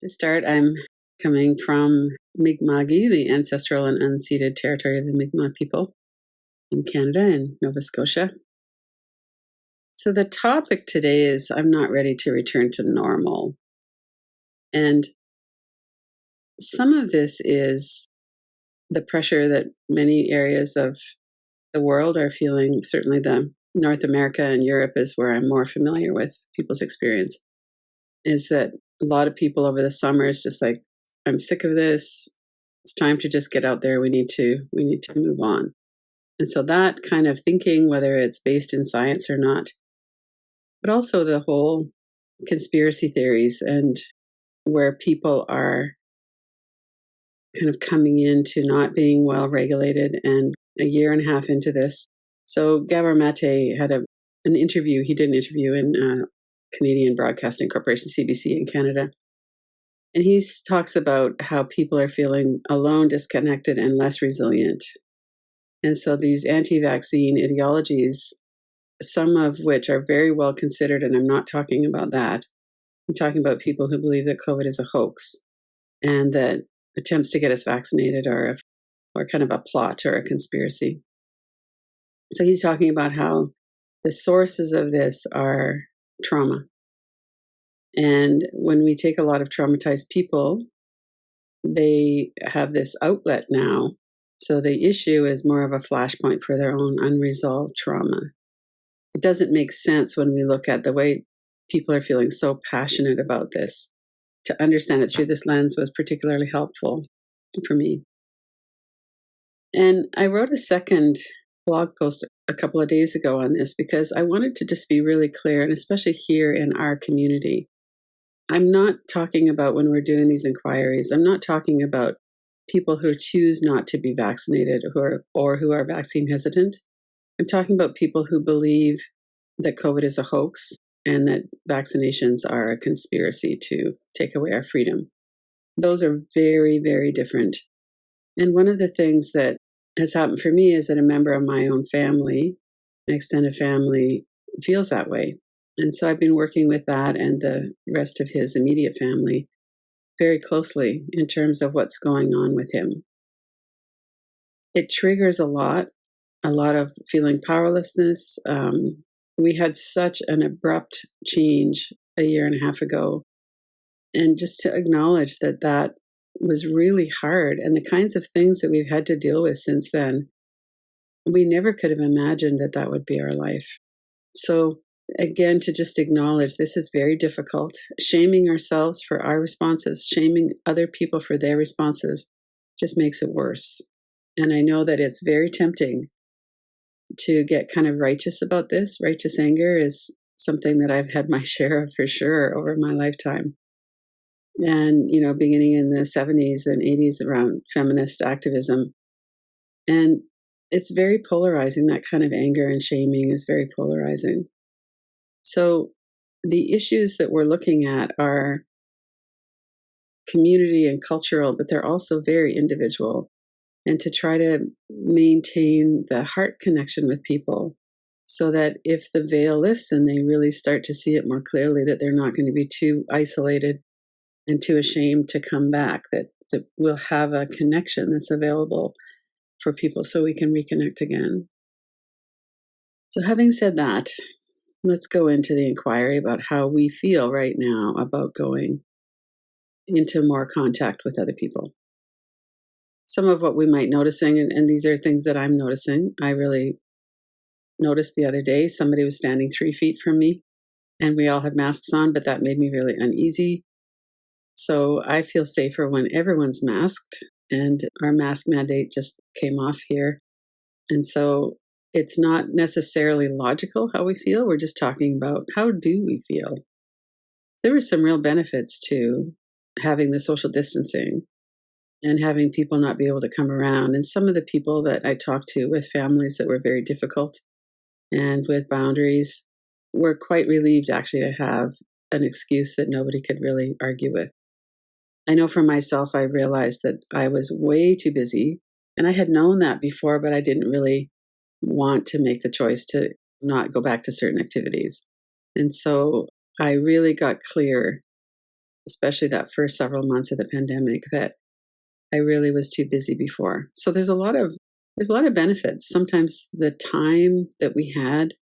To start, I'm coming from Mi'kmaq, the ancestral and unceded territory of the Mi'kmaq people in Canada and Nova Scotia. So the topic today is I'm not ready to return to normal. And some of this is the pressure that many areas of the world are feeling. Certainly the North America and Europe is where I'm more familiar with people's experience, is that a lot of people over the summer is just like, I'm sick of this. It's time to just get out there. We need to move on. And so that kind of thinking, whether it's based in science or not, but also the whole conspiracy theories and where people are kind of coming into not being well regulated, and a year and a half into this. So Gabor Mate had an interview. He did an interview in Canadian Broadcasting Corporation, CBC in Canada. And he talks about how people are feeling alone, disconnected, and less resilient. And so these anti-vaccine ideologies, some of which are very well considered, and I'm not talking about that. I'm talking about people who believe that COVID is a hoax and that attempts to get us vaccinated are kind of a plot or a conspiracy. So he's talking about how the sources of this are trauma. And when we take a lot of traumatized people, they have this outlet now. So the issue is more of a flashpoint for their own unresolved trauma. It doesn't make sense when we look at the way people are feeling so passionate about this. To understand it through this lens was particularly helpful for me. And I wrote a second blog post a couple of days ago on this because I wanted to just be really clear, and especially here in our community. I'm not talking about when we're doing these inquiries, I'm not talking about people who choose not to be vaccinated or who are vaccine hesitant. I'm talking about people who believe that COVID is a hoax and that vaccinations are a conspiracy to take away our freedom. Those are very, very different. And one of the things that has happened for me is that a member of my own family, my extended family, feels that way. And so I've been working with that and the rest of his immediate family very closely in terms of what's going on with him. It triggers a lot of feeling powerlessness. We had such an abrupt change a year and a half ago. And just to acknowledge that was really hard, and the kinds of things that we've had to deal with since then, we never could have imagined that would be our life. So again, to just acknowledge this is very difficult. Shaming ourselves for our responses, shaming other people for their responses just makes it worse. And I know that it's very tempting to get kind of righteous about this. Righteous anger is something that I've had my share of for sure over my lifetime. And, beginning in the 70s and 80s around feminist activism. And it's very polarizing. That kind of anger and shaming is very polarizing. So the issues that we're looking at are community and cultural, but they're also very individual. And to try to maintain the heart connection with people so that if the veil lifts and they really start to see it more clearly, that they're not going to be too isolated and too ashamed to come back, that we'll have a connection that's available for people so we can reconnect again. So having said that, let's go into the inquiry about how we feel right now about going into more contact with other people. Some of what we might noticing, and these are things that I'm noticing. I really noticed the other day, somebody was standing 3 feet from me and we all had masks on, but that made me really uneasy. So I feel safer when everyone's masked, and our mask mandate just came off here. And so it's not necessarily logical how we feel. We're just talking about how do we feel. There were some real benefits to having the social distancing and having people not be able to come around. And some of the people that I talked to with families that were very difficult and with boundaries were quite relieved actually to have an excuse that nobody could really argue with. I know for myself, I realized that I was way too busy, and I had known that before, but I didn't really want to make the choice to not go back to certain activities. And so I really got clear especially that first several months of the pandemic, that I really was too busy before. So there's a lot of benefits. Sometimes the time that we had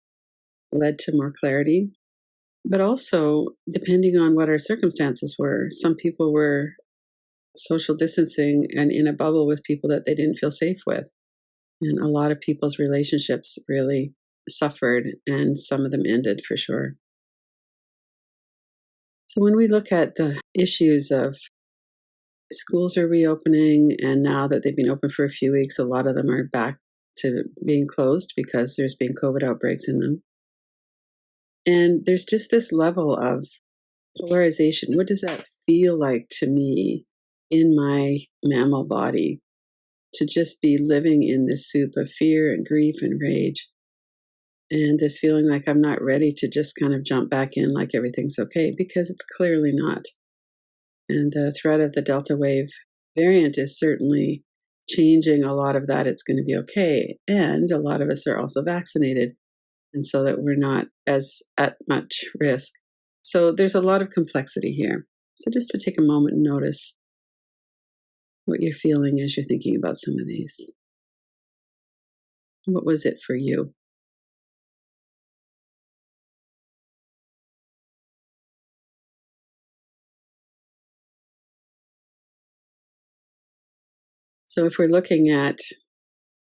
led to more clarity, but also depending on what our circumstances were, some people were social distancing and in a bubble with people that they didn't feel safe with. And a lot of people's relationships really suffered, and some of them ended for sure. So when we look at the issues of schools are reopening, and now that they've been open for a few weeks, a lot of them are back to being closed because there's been COVID outbreaks in them. And there's just this level of polarization. What does that feel like to me in my mammal body to just be living in this soup of fear and grief and rage? And this feeling like I'm not ready to just kind of jump back in like everything's okay, because it's clearly not. And the threat of the Delta wave variant is certainly changing a lot of that. It's going to be okay. And a lot of us are also vaccinated, and so that we're not as at much risk. So there's a lot of complexity here. So just to take a moment and notice what you're feeling as you're thinking about some of these. What was it for you? So if we're looking at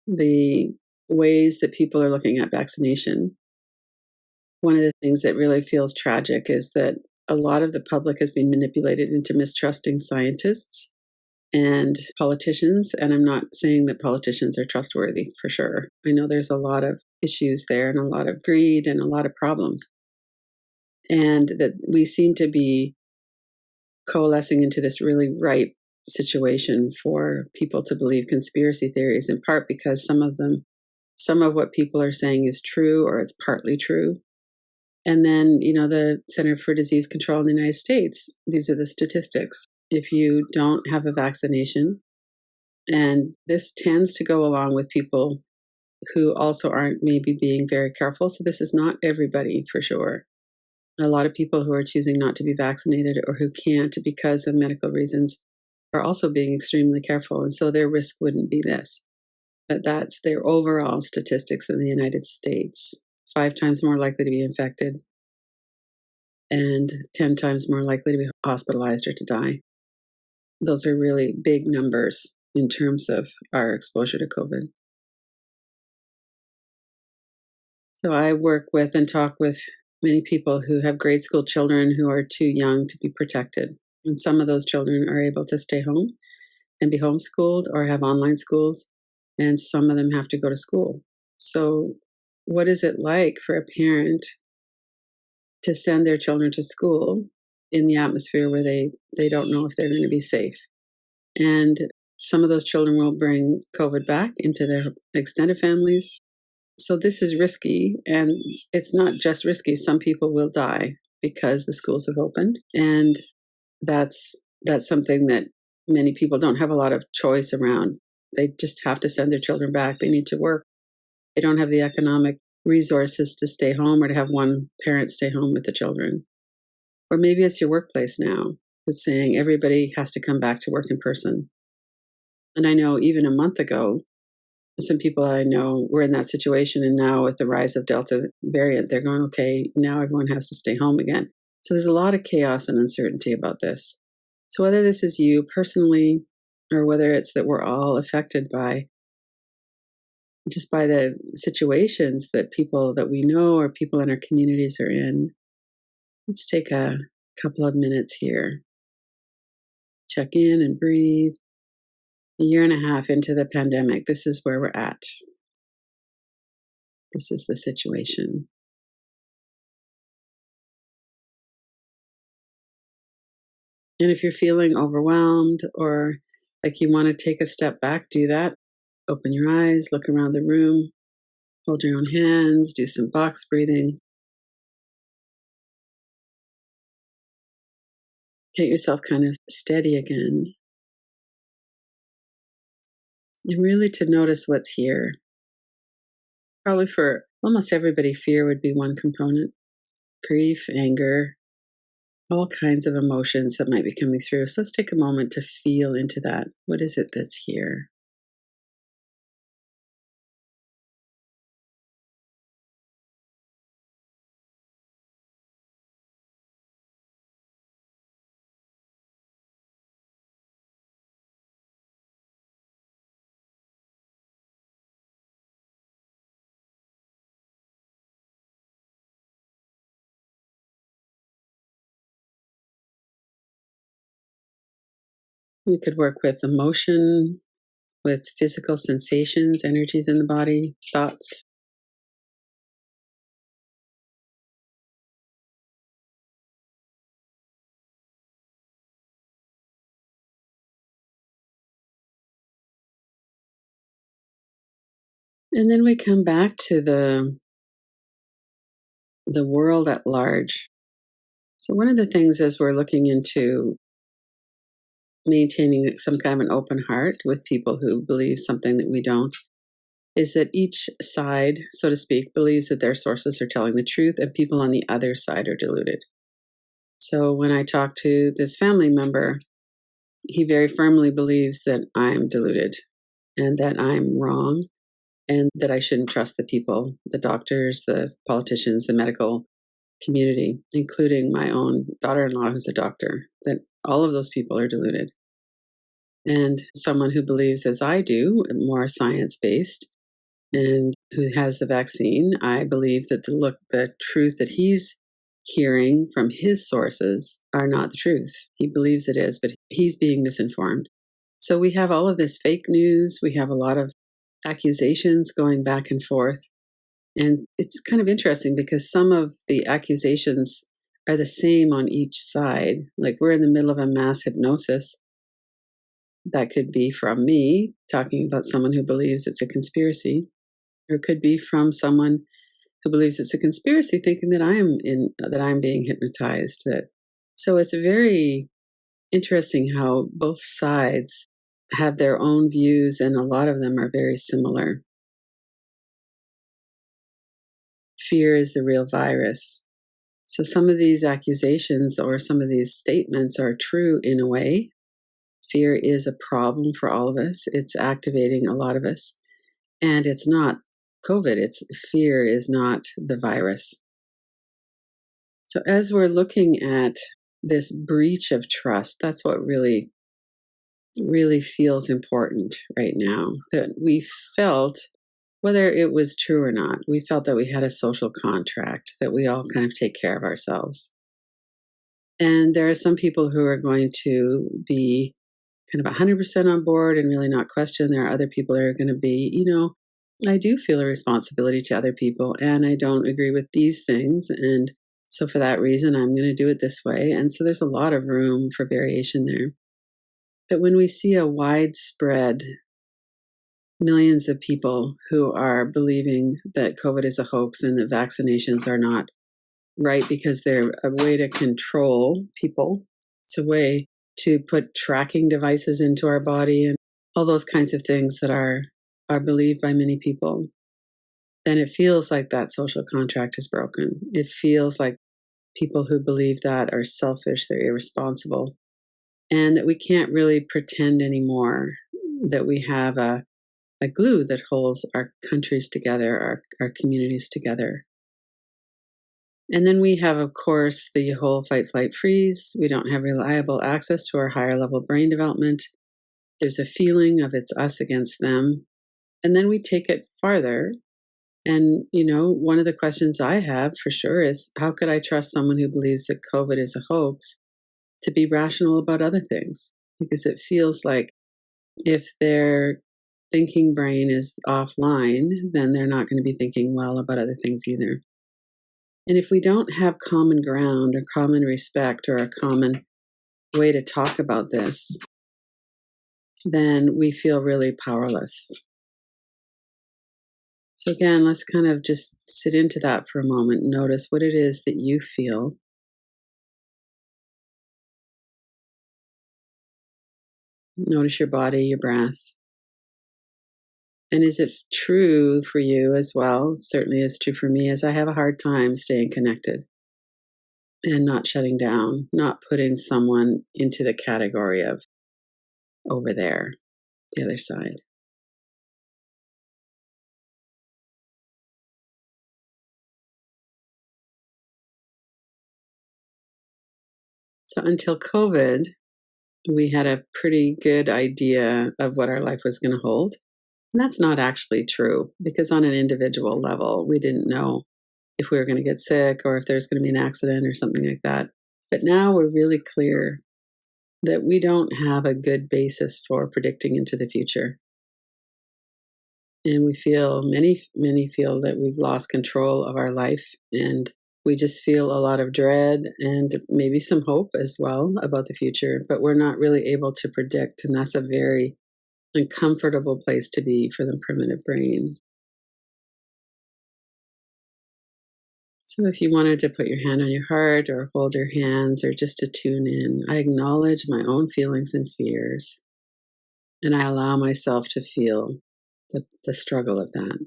the ways that people are looking at vaccination, one of the things that really feels tragic is that a lot of the public has been manipulated into mistrusting scientists and politicians. And I'm not saying that politicians are trustworthy, for sure. I know there's a lot of issues there and a lot of greed and a lot of problems. And that we seem to be coalescing into this really ripe situation for people to believe conspiracy theories, in part because some of what people are saying is true or it's partly true. And then, the Center for Disease Control in the United States, these are the statistics. If you don't have a vaccination, and this tends to go along with people who also aren't maybe being very careful. So this is not everybody for sure. A lot of people who are choosing not to be vaccinated or who can't because of medical reasons are also being extremely careful. And so their risk wouldn't be this. But that's their overall statistics in the United States. 5 times more likely to be infected and 10 times more likely to be hospitalized or to die. Those are really big numbers in terms of our exposure to COVID. So I work with and talk with many people who have grade school children who are too young to be protected. And some of those children are able to stay home and be homeschooled or have online schools, and some of them have to go to school. So what is it like for a parent to send their children to school in the atmosphere where they don't know if they're going to be safe? And some of those children will bring COVID back into their extended families. So this is risky, and it's not just risky. Some people will die because the schools have opened, and that's something that many people don't have a lot of choice around. They just have to send their children back. They need to work. They don't have the economic resources to stay home or to have one parent stay home with the children. Or maybe it's your workplace now that's saying everybody has to come back to work in person. And I know even a month ago, some people I know were in that situation, and now with the rise of Delta variant, they're going, okay, now everyone has to stay home again. So there's a lot of chaos and uncertainty about this. So whether this is you personally, or whether it's that we're all affected by the situations that people that we know or people in our communities are in, let's take a couple of minutes here. Check in and breathe. A year and a half into the pandemic, this is where we're at. This is the situation. And if you're feeling overwhelmed or like you want to take a step back, do that. Open your eyes, look around the room, hold your own hands, do some box breathing. Get yourself kind of steady again. And really to notice what's here. Probably for almost everybody, fear would be one component. Grief, anger, all kinds of emotions that might be coming through. So let's take a moment to feel into that. What is it that's here? We could work with emotion, with physical sensations, energies in the body, thoughts. And then we come back to the world at large. So one of the things as we're looking into maintaining some kind of an open heart with people who believe something that we don't is that each side, so to speak, believes that their sources are telling the truth and people on the other side are deluded. So when I talk to this family member, he very firmly believes that I'm deluded and that I'm wrong and that I shouldn't trust the people, the doctors, the politicians, the medical community, including my own daughter in law, who's a doctor, that all of those people are deluded. And someone who believes, as I do, more science based, and who has the vaccine, I believe that the truth that he's hearing from his sources are not the truth. He believes it is, but he's being misinformed. So we have all of this fake news. We have a lot of accusations going back and forth. And it's kind of interesting because some of the accusations are the same on each side. Like we're in the middle of a mass hypnosis. That could be from me talking about someone who believes it's a conspiracy, or it could be from someone who believes it's a conspiracy, thinking that I'm being hypnotized. So it's very interesting how both sides have their own views, and a lot of them are very similar. Fear is the real virus. So some of these accusations or some of these statements are true in a way. Fear is a problem for all of us. It's activating a lot of us. And it's not COVID. It's fear is not the virus. So as we're looking at this breach of trust, that's what really, really feels important right now. That we felt, whether it was true or not, we felt that we had a social contract, that we all kind of take care of ourselves. And there are some people who are going to be kind of 100% on board and really not question. There are other people that are going to be, I do feel a responsibility to other people and I don't agree with these things. And so for that reason, I'm going to do it this way. And so there's a lot of room for variation there. But when we see a widespread millions of people who are believing that COVID is a hoax and that vaccinations are not right because they're a way to control people, it's a way to put tracking devices into our body and all those kinds of things that are believed by many people, then it feels like that social contract is broken. It feels like people who believe that are selfish, they're irresponsible, and that we can't really pretend anymore that we have a glue that holds our countries together, our communities together. And then we have, of course, the whole fight, flight, freeze. We don't have reliable access to our higher level brain development. There's a feeling of it's us against them. And then we take it farther. And, one of the questions I have for sure is how could I trust someone who believes that COVID is a hoax to be rational about other things? Because it feels like if their thinking brain is offline, then they're not going to be thinking well about other things either. And if we don't have common ground or common respect or a common way to talk about this, then we feel really powerless. So again, let's kind of just sit into that for a moment. Notice what it is that you feel. Notice your body, your breath. And is it true for you as well? Certainly is true for me, as I have a hard time staying connected. and not shutting down, not putting someone into the category of over there, the other side. So until COVID, we had a pretty good idea of what our life was going to hold. And that's not actually true because on an individual level, we didn't know if we were going to get sick or if there's going to be an accident or something like that. But now we're really clear that we don't have a good basis for predicting into the future. And we feel, many feel that we've lost control of our life. And we just feel a lot of dread and maybe some hope as well about the future, but we're not really able to predict. And that's a very uncomfortable place to be for the primitive brain. So if you wanted to put your hand on your heart or hold your hands or just to tune in, I acknowledge my own feelings and fears, and I allow myself to feel the struggle of that.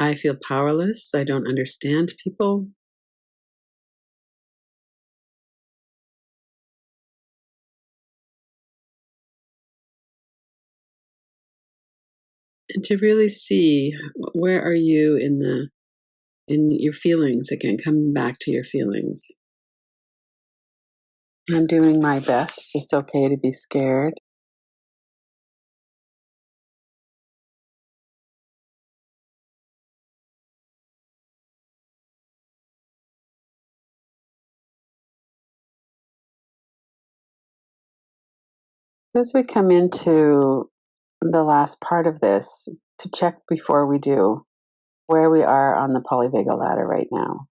I feel powerless. I don't understand people. And to really see where are you in your feelings again, coming back to your feelings. I'm doing my best. It's okay to be scared. As we come into the last part of this, to check before we do where we are on the polyvagal ladder right now.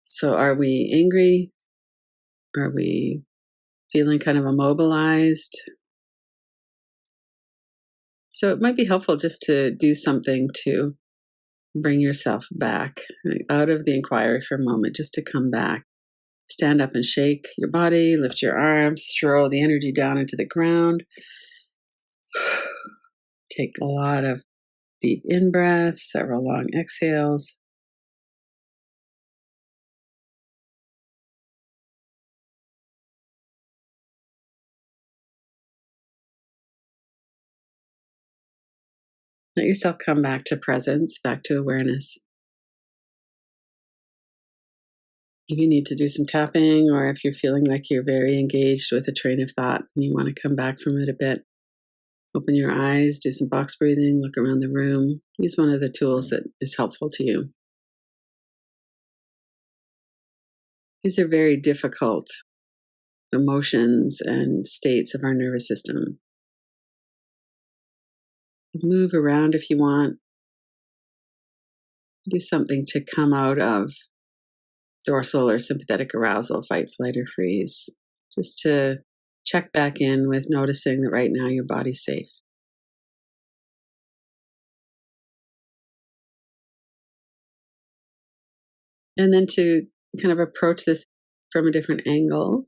So, are we angry? Are we feeling kind of immobilized? So, it might be helpful just to do something to bring yourself back out of the inquiry for a moment, just to come back. Stand up and shake your body, lift your arms, throw the energy down into the ground. Take a lot of deep in breaths, several long exhales. Let yourself come back to presence, back to awareness. If you need to do some tapping, or if you're feeling like you're very engaged with a train of thought and you want to come back from it a bit, open your eyes, do some box breathing, look around the room. Use one of the tools that is helpful to you. These are very difficult emotions and states of our nervous system. Move around if you want. Do something to come out of dorsal or sympathetic arousal, fight, flight, or freeze. Just to check back in with noticing that right now your body's safe. And then to kind of approach this from a different angle.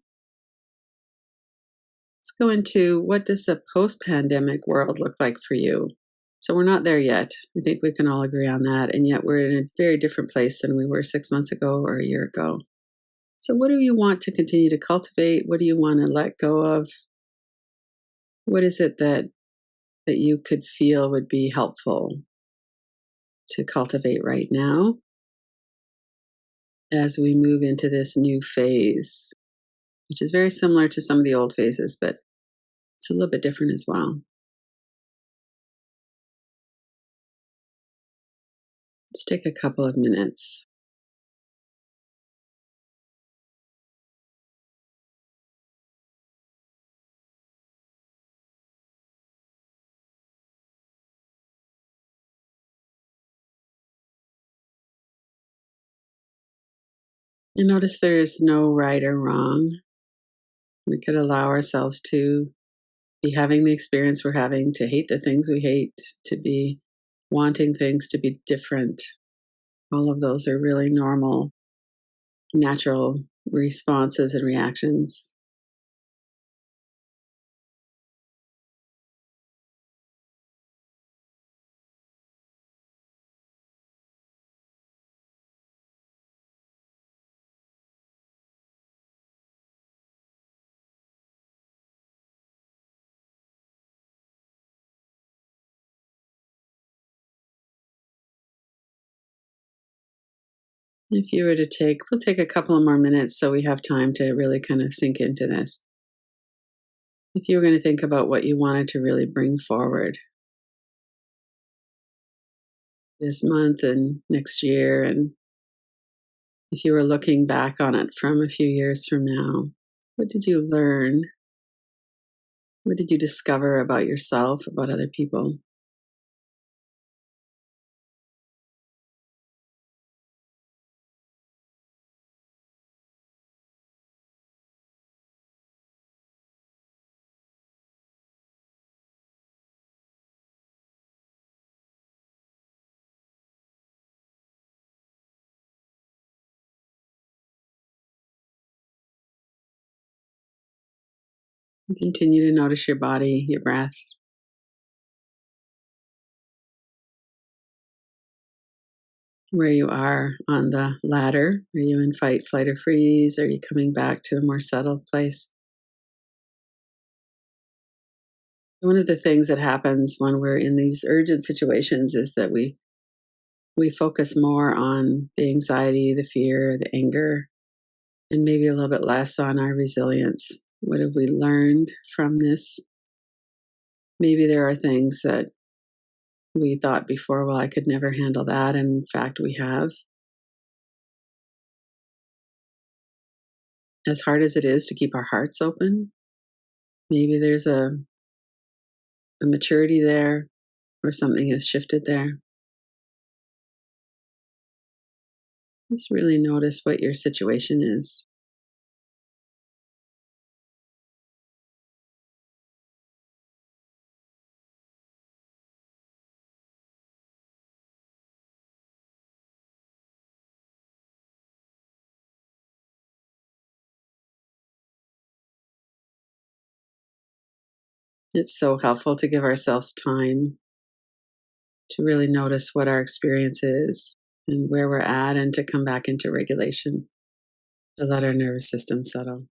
Let's go into, what does a post-pandemic world look like for you? So we're not there yet. I think we can all agree on that. And yet we're in a very different place than we were 6 months ago or a year ago. So what do you want to continue to cultivate? What do you want to let go of? What is it that you could feel would be helpful to cultivate right now as we move into this new phase, which is very similar to some of the old phases, but it's a little bit different as well. Let's take a couple of minutes. And notice there's no right or wrong. We could allow ourselves to be having the experience we're having, to hate the things we hate, to be wanting things to be different. All of those are really normal, natural responses and reactions. If you were to we'll take a couple of more minutes so we have time to really kind of sink into this. If you were going to think about what you wanted to really bring forward this month and next year, and if you were looking back on it from a few years from now, what did you learn? What did you discover about yourself, about other people? And continue to notice your body, your breath, where you are on the ladder. Are you in fight, flight, or freeze? Are you coming back to a more settled place? One of the things that happens when we're in these urgent situations is that we focus more on the anxiety, the fear, the anger, and maybe a little bit less on our resilience. What have we learned from this? Maybe there are things that we thought before, well, I could never handle that. And in fact, we have. As hard as it is to keep our hearts open, maybe there's a maturity there or something has shifted there. Just really notice what your situation is. It's so helpful to give ourselves time to really notice what our experience is and where we're at and to come back into regulation, to let our nervous system settle.